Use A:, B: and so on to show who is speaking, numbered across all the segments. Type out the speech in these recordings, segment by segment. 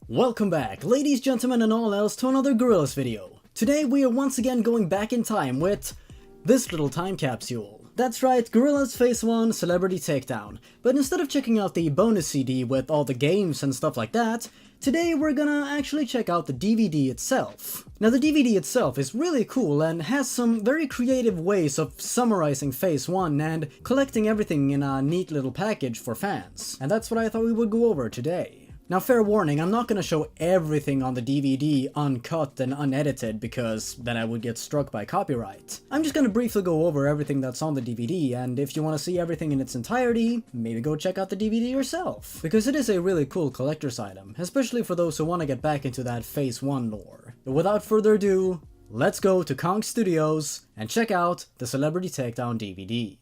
A: Welcome back, ladies, gentlemen, and all else, to another Gorillaz video. Today we are once again going back in time with this little time capsule. That's right, Gorillaz Phase One Celebrity Takedown. But instead of checking out the bonus CD with all the games and stuff like that, today we're gonna actually check out the DVD itself. Now the DVD itself is really cool and has some very creative ways of summarizing Phase One and collecting everything in a neat little package for fans. And that's what I thought we would go over today. Now fair warning, I'm not gonna show everything on the DVD uncut and unedited because then I would get struck by copyright. I'm just gonna briefly go over everything that's on the DVD, and if you want to see everything in its entirety, maybe go check out the DVD yourself. Because it is a really cool collector's item, especially for those who want to get back into that Phase 1 lore. But without further ado, let's go to Kong Studios and check out the Celebrity Takedown DVD.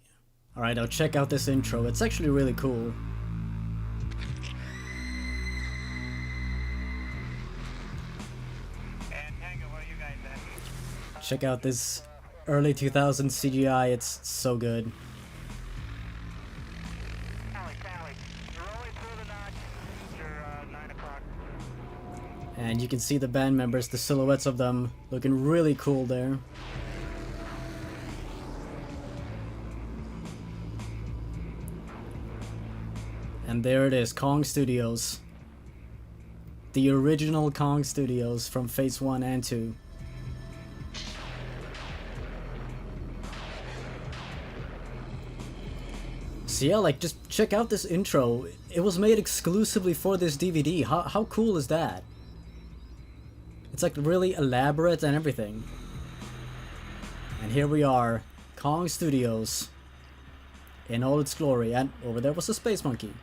A: Alright, now check out this intro, it's actually really cool. Check out this early 2000s CGI, it's so good. And you can see the band members, the silhouettes of them, looking really cool there. And there it is, Kong Studios. The original Kong Studios from Phase 1 and 2. So yeah, like, just check out this intro. It was made exclusively for this DVD. How cool is that? It's like really elaborate and everything. And here we are, Kong Studios in all its glory, and over there was a space monkey.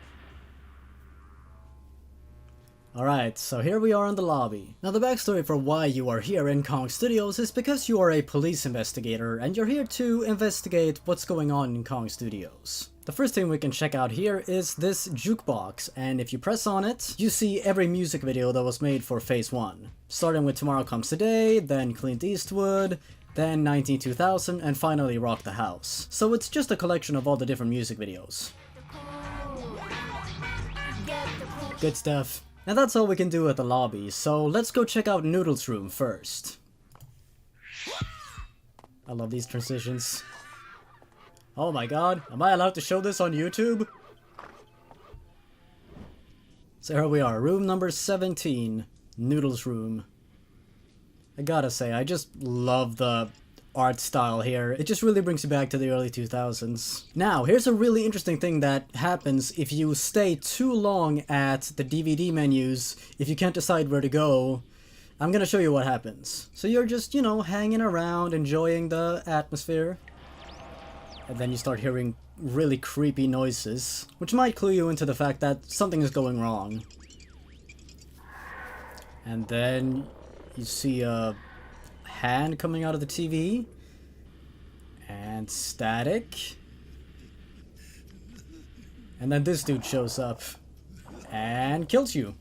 A: Alright, so here we are in the lobby. Now the backstory for why you are here in Kong Studios is because you are a police investigator and you're here to investigate what's going on in Kong Studios. The first thing we can check out here is this jukebox, and if you press on it, you see every music video that was made for Phase 1. Starting with Tomorrow Comes Today, then Clint Eastwood, then 192000, and finally Rock the House. So it's just a collection of all the different music videos. Good stuff. And that's all we can do at the lobby, so let's go check out Noodle's room first. I love these transitions. Oh my god, am I allowed to show this on YouTube? So here we are, room number 17, Noodle's room. I gotta say, I just love the art style here. It just really brings you back to the early 2000s. Now, here's a really interesting thing that happens if you stay too long at the DVD menus, if you can't decide where to go. I'm gonna show you what happens. So you're just, you know, hanging around, enjoying the atmosphere. And then you start hearing really creepy noises, which might clue you into the fact that something is going wrong. And then you see a hand coming out of the TV, and static, and then this dude shows up and kills you.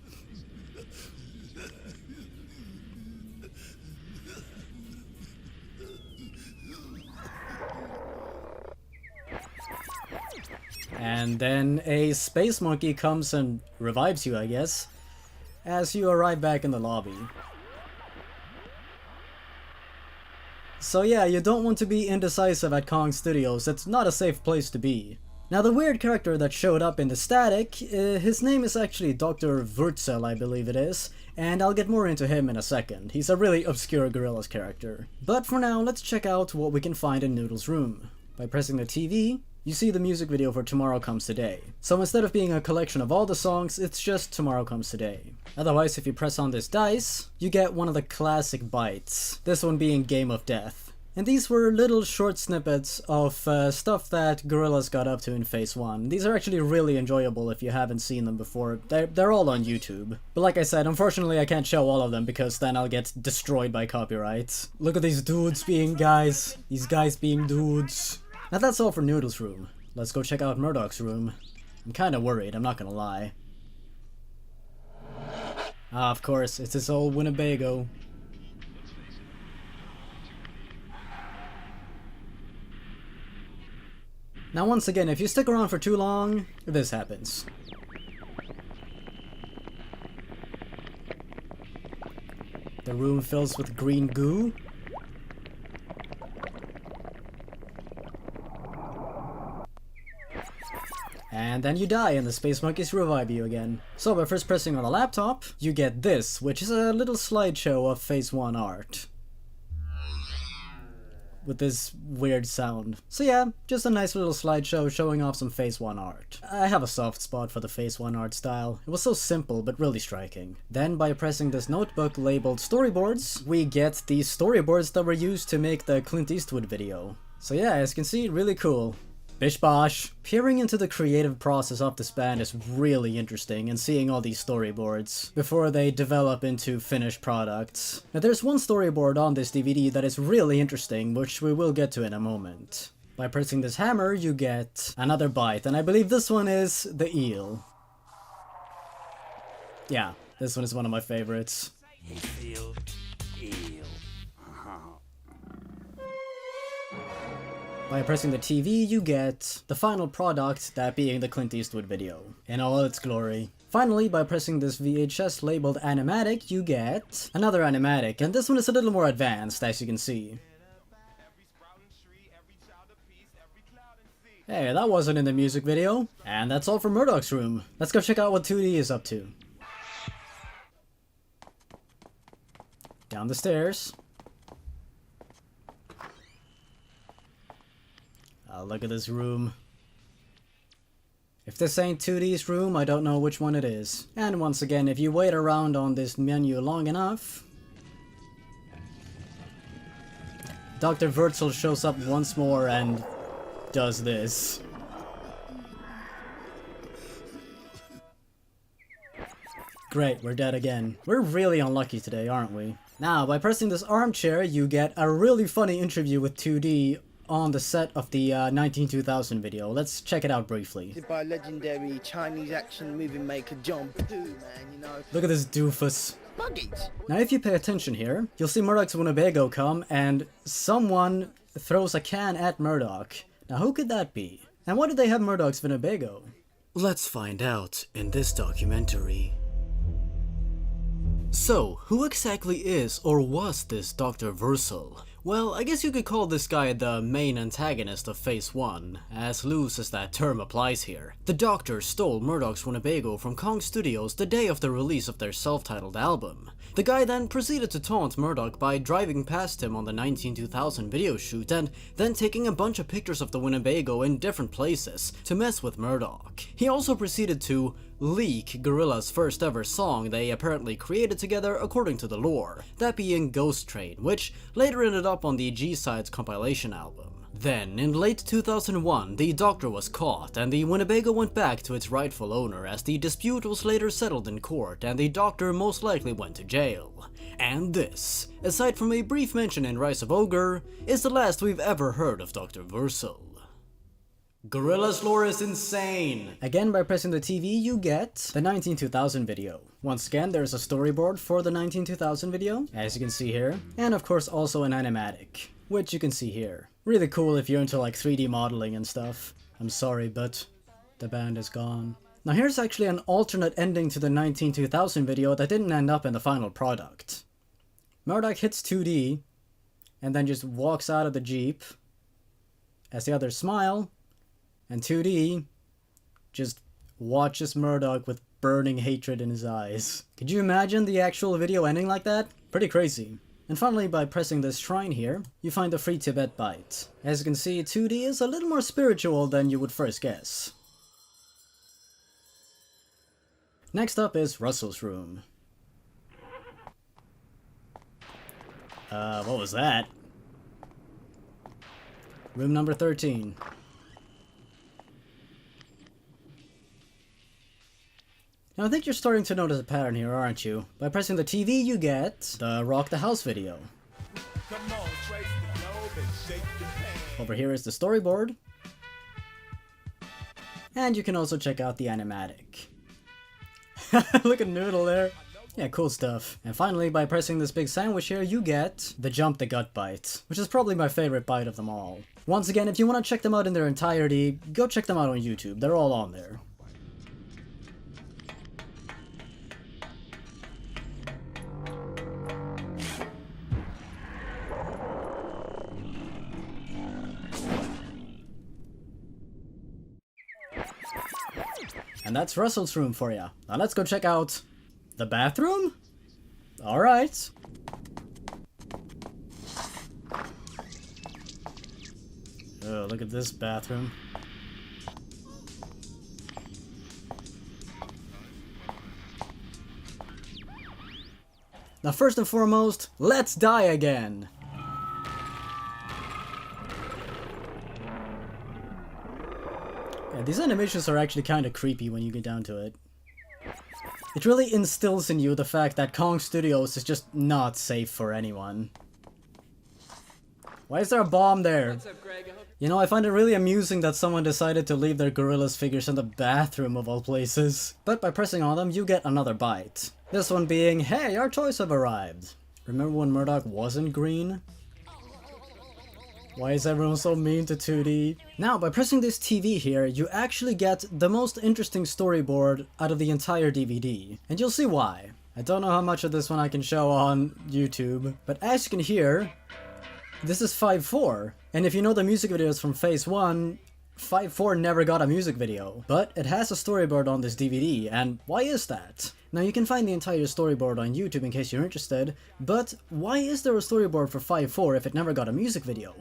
A: And then a space monkey comes and revives you, I guess, as you arrive back in the lobby. So yeah, you don't want to be indecisive at Kong Studios, it's not a safe place to be. Now the weird character that showed up in the static, his name is actually Dr. Versal, I believe it is, and I'll get more into him in a second. He's a really obscure Gorillaz character. But for now, let's check out what we can find in Noodle's room. By pressing the TV, you see the music video for Tomorrow Comes Today. So instead of being a collection of all the songs, it's just Tomorrow Comes Today. Otherwise, if you press on this dice, you get one of the classic bites, this one being Game of Death. And these were little short snippets of stuff that Gorillaz got up to in Phase 1. These are actually really enjoyable if you haven't seen them before. They're all on YouTube. But like I said, unfortunately I can't show all of them because then I'll get destroyed by copyright. Look at these dudes being guys. These guys being dudes. Now that's all for Noodle's room. Let's go check out Murdoch's room. I'm kinda worried, I'm not gonna lie. Ah, of course, it's his old Winnebago. Now once again, if you stick around for too long, this happens. The room fills with green goo. And then you die and the space monkeys revive you again. So by first pressing on the laptop, you get this, which is a little slideshow of Phase 1 art. With this weird sound. So yeah, just a nice little slideshow showing off some Phase 1 art. I have a soft spot for the Phase 1 art style. It was so simple but really striking. Then by pressing this notebook labeled storyboards, we get these storyboards that were used to make the Clint Eastwood video. So yeah, as you can see, really cool. Bish bosh! Peering into the creative process of this band is really interesting, and seeing all these storyboards before they develop into finished products. Now there's one storyboard on this DVD that is really interesting, which we will get to in a moment. By pressing this hammer you get another bite, and I believe this one is the eel. Yeah, this one is one of my favorites.
B: Eel.
A: By pressing the TV, you get the final product, that being the Clint Eastwood video, in all its glory. Finally, by pressing this VHS labeled animatic, you get another animatic, and this one is a little more advanced, as you can see. Hey, that wasn't in the music video. And that's all for Murdoch's room. Let's go check out what 2D is up to. Down the stairs. Look at this room. If this ain't 2D's room, I don't know which one it is. And once again, if you wait around on this menu long enough, Dr. Versal shows up once more and does this. Great, we're dead again. We're really unlucky today, aren't we? Now, by pressing this armchair, you get a really funny interview with 2D on the set of the 192000 video. Let's check it out briefly.
C: By legendary Chinese action movie maker John Poo, man, you know.
A: Look at this doofus.
C: Buggies.
A: Now if you pay attention here, you'll see Murdoch's Winnebago come and someone throws a can at Murdoch. Now who could that be? And why did they have Murdoch's Winnebago? Let's find out in this documentary. So, who exactly is or was this Dr. Versal? Well, I guess you could call this guy the main antagonist of Phase 1, as loose as that term applies here. The Doctor stole Murdoch's Winnebago from Kong Studios the day of the release of their self-titled album. The guy then proceeded to taunt Murdoch by driving past him on the 192000 video shoot and then taking a bunch of pictures of the Winnebago in different places to mess with Murdoch. He also proceeded to leak Gorillaz' first ever song they apparently created together according to the lore, that being Ghost Train, which later ended up on the G-Sides compilation album. Then, in late 2001, the Doctor was caught and the Winnebago went back to its rightful owner as the dispute was later settled in court and the Doctor most likely went to jail. And this, aside from a brief mention in Rise of Ogre, is the last we've ever heard of Dr. Versal. Gorillaz lore is insane! Again, by pressing the TV, you get the 192000 video. Once again, there's a storyboard for the 192000 video, as you can see here, and of course also an animatic, which you can see here. Really cool if you're into like 3D modeling and stuff. I'm sorry, but the band is gone. Now here's actually an alternate ending to the 192000 video that didn't end up in the final product. Murdoch hits 2D, and then just walks out of the Jeep, as the others smile, and 2D just watches Murdoch with burning hatred in his eyes. Could you imagine the actual video ending like that? Pretty crazy. And finally, by pressing this shrine here, you find the free Tibet bite. As you can see, 2D is a little more spiritual than you would first guess. Next up is Russell's room. What was that? Room number 13. Now I think you're starting to notice a pattern here, aren't you? By pressing the TV, you get the Rock the House video. Over here is the storyboard. And you can also check out the animatic. Look at Noodle there. Yeah, cool stuff. And finally, by pressing this big sandwich here, you get the Jump the Gut bite, which is probably my favorite bite of them all. Once again, if you want to check them out in their entirety, go check them out on YouTube. They're all on there. And that's Versal's room for ya. Now let's go check out the bathroom? Alright. Oh, look at this bathroom. Now first and foremost, let's die again! Yeah, these animations are actually kind of creepy when you get down to it. It really instills in you the fact that Kong Studios is just not safe for anyone. Why is there a bomb there?
B: What's up, Greg?
A: You know, I find it really amusing that someone decided to leave their Gorillaz figures in the bathroom of all places. But by pressing on them, you get another bite. This one being, hey, our toys have arrived. Remember when Murdoch wasn't green? Why is everyone so mean to 2D? Now, by pressing this TV here, you actually get the most interesting storyboard out of the entire DVD. And you'll see why. I don't know how much of this one I can show on YouTube, but as you can hear, this is 5-4. And if you know the music videos from Phase One, 5-4 never got a music video. But it has a storyboard on this DVD, and why is that? Now you can find the entire storyboard on YouTube in case you're interested, but why is there a storyboard for 5-4 if it never got a music video?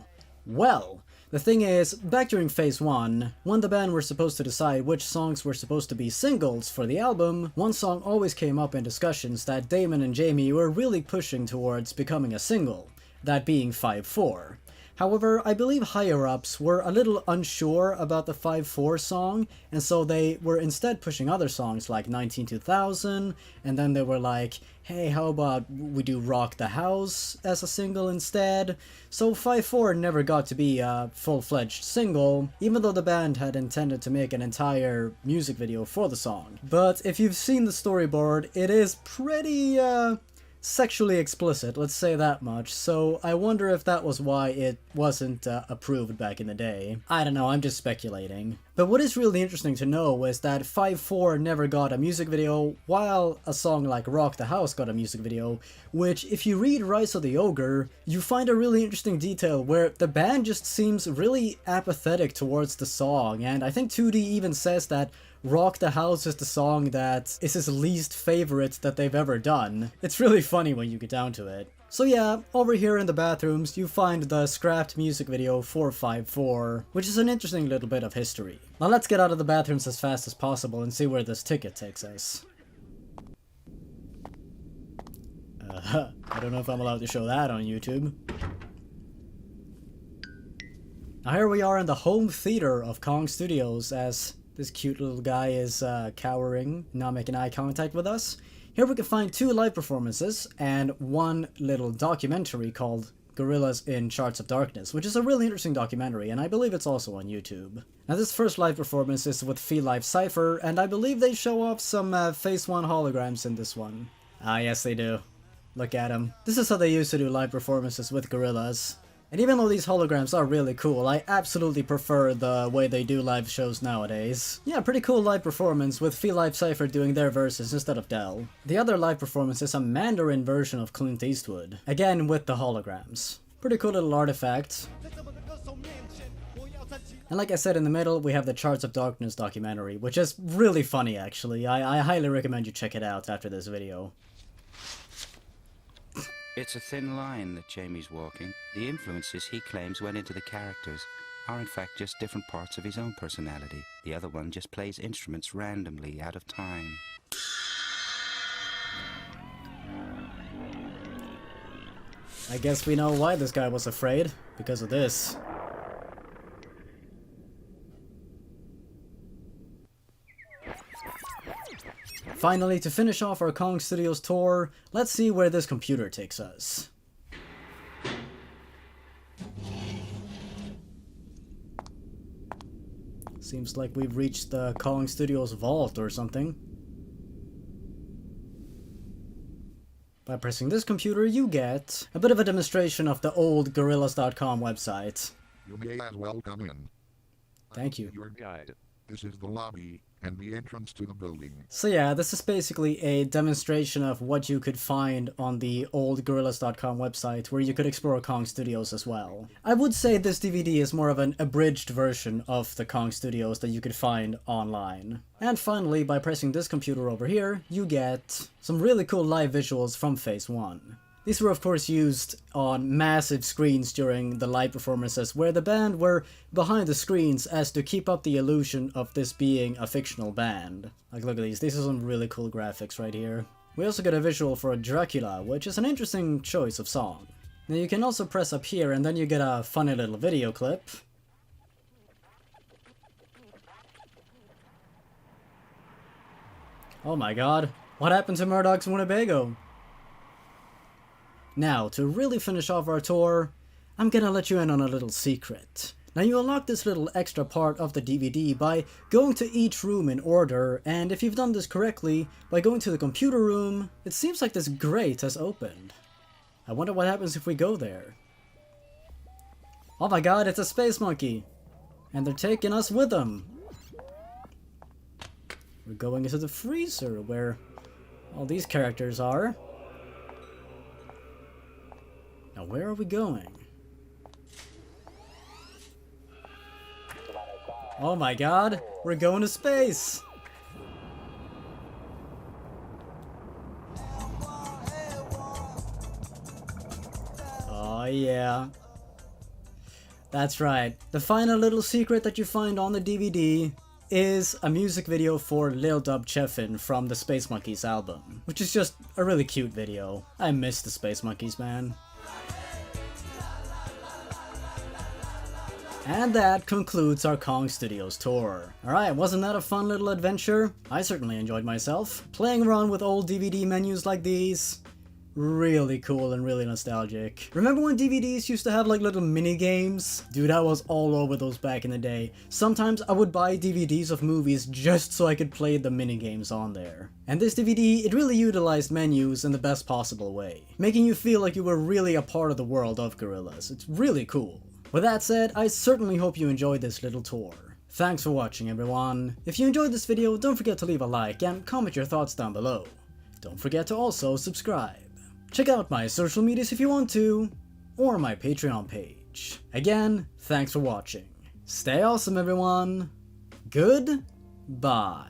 A: Well, the thing is, back during Phase 1, when the band were supposed to decide which songs were supposed to be singles for the album, one song always came up in discussions that Damon and Jamie were really pushing towards becoming a single, that being 5-4. However, I believe higher-ups were a little unsure about the 5-4 song, and so they were instead pushing other songs like 19-2000, and then they were like, hey, how about we do Rock the House as a single instead? So 5-4 never got to be a full-fledged single, even though the band had intended to make an entire music video for the song. But if you've seen the storyboard, it is pretty, sexually explicit, let's say that much, so I wonder if that was why it wasn't approved back in the day. I don't know, I'm just speculating. But what is really interesting to know is that 5-4 never got a music video, while a song like Rock the House got a music video, which if you read Rise of the Ogre, you find a really interesting detail where the band just seems really apathetic towards the song, and I think 2D even says that Rock the House is the song that is his least favorite that they've ever done. It's really funny when you get down to it. So yeah, over here in the bathrooms you find the scrapped music video for 5-4, which is an interesting little bit of history. Now let's get out of the bathrooms as fast as possible and see where this ticket takes us. I don't know if I'm allowed to show that on YouTube. Now here we are in the home theater of Kong Studios as this cute little guy is cowering, not making eye contact with us. Here we can find 2 live performances and 1 little documentary called Gorillaz in Charts of Darkness, which is a really interesting documentary, and I believe it's also on YouTube. Now this first live performance is with Feel Life Cypher, and I believe they show off some Phase 1 holograms in this one. Ah yes they do. Look at them. This is how they used to do live performances with Gorillaz. And even though these holograms are really cool, I absolutely prefer the way they do live shows nowadays. Yeah, pretty cool live performance with Feel Life Cypher doing their verses instead of Dell. The other live performance is a Mandarin version of Clint Eastwood, again with the holograms. Pretty cool little artifact. And like I said, in the middle we have the Charts of Darkness documentary, which is really funny actually. I highly recommend you check it out after this video.
D: It's a thin line that Jamie's walking. The influences he claims went into the characters are in fact just different parts of his own personality. The other one just plays instruments randomly out of time.
A: I guess we know why this guy was afraid, because of this. Finally, to finish off our Kong Studios tour, let's see where this computer takes us. Seems like we've reached the Kong Studios vault or something. By pressing this computer, you get a bit of a demonstration of the old Gorillaz.com website.
E: You may as well come in.
A: Thank you.
E: Your guide. This is the lobby.
B: and the entrance to the building.
A: So yeah, this is basically a demonstration of what you could find on the old Gorillaz.com website, where you could explore Kong Studios as well. I would say this DVD is more of an abridged version of the Kong Studios that you could find online. And finally, by pressing this computer over here, you get some really cool live visuals from Phase One. These were of course used on massive screens during the live performances, where the band were behind the screens as to keep up the illusion of this being a fictional band. Like, look at these are some really cool graphics right here. We also get a visual for Dracula, which is an interesting choice of song. Now you can also press up here and then you get a funny little video clip. Oh my god, what happened to Murdoch's Winnebago? Now, to really finish off our tour, I'm gonna let you in on a little secret. Now, you unlock this little extra part of the DVD by going to each room in order, and if you've done this correctly, by going to the computer room, it seems like this grate has opened. I wonder what happens if we go there. Oh my god, it's a space monkey! And they're taking us with them! We're going into the freezer, where all these characters are. Now, where are we going? Oh my god, we're going to space! Oh yeah. That's right, the final little secret that you find on the DVD is a music video for Lil Dub Cheffin from the Space Monkeys album, which is just a really cute video. I miss the Space Monkeys, man. And that concludes our Kong Studios tour. Alright, wasn't that a fun little adventure? I certainly enjoyed myself. Playing around with old DVD menus like these, really cool and really nostalgic. Remember when DVDs used to have like little mini games? Dude, I was all over those back in the day. Sometimes I would buy DVDs of movies just so I could play the mini games on there. And this DVD, it really utilized menus in the best possible way, making you feel like you were really a part of the world of Gorillaz. It's really cool. With that said, I certainly hope you enjoyed this little tour. Thanks for watching, everyone. If you enjoyed this video, don't forget to leave a like and comment your thoughts down below. Don't forget to also subscribe. Check out my social medias if you want to, or my Patreon page. Again, thanks for watching. Stay awesome, everyone. Goodbye.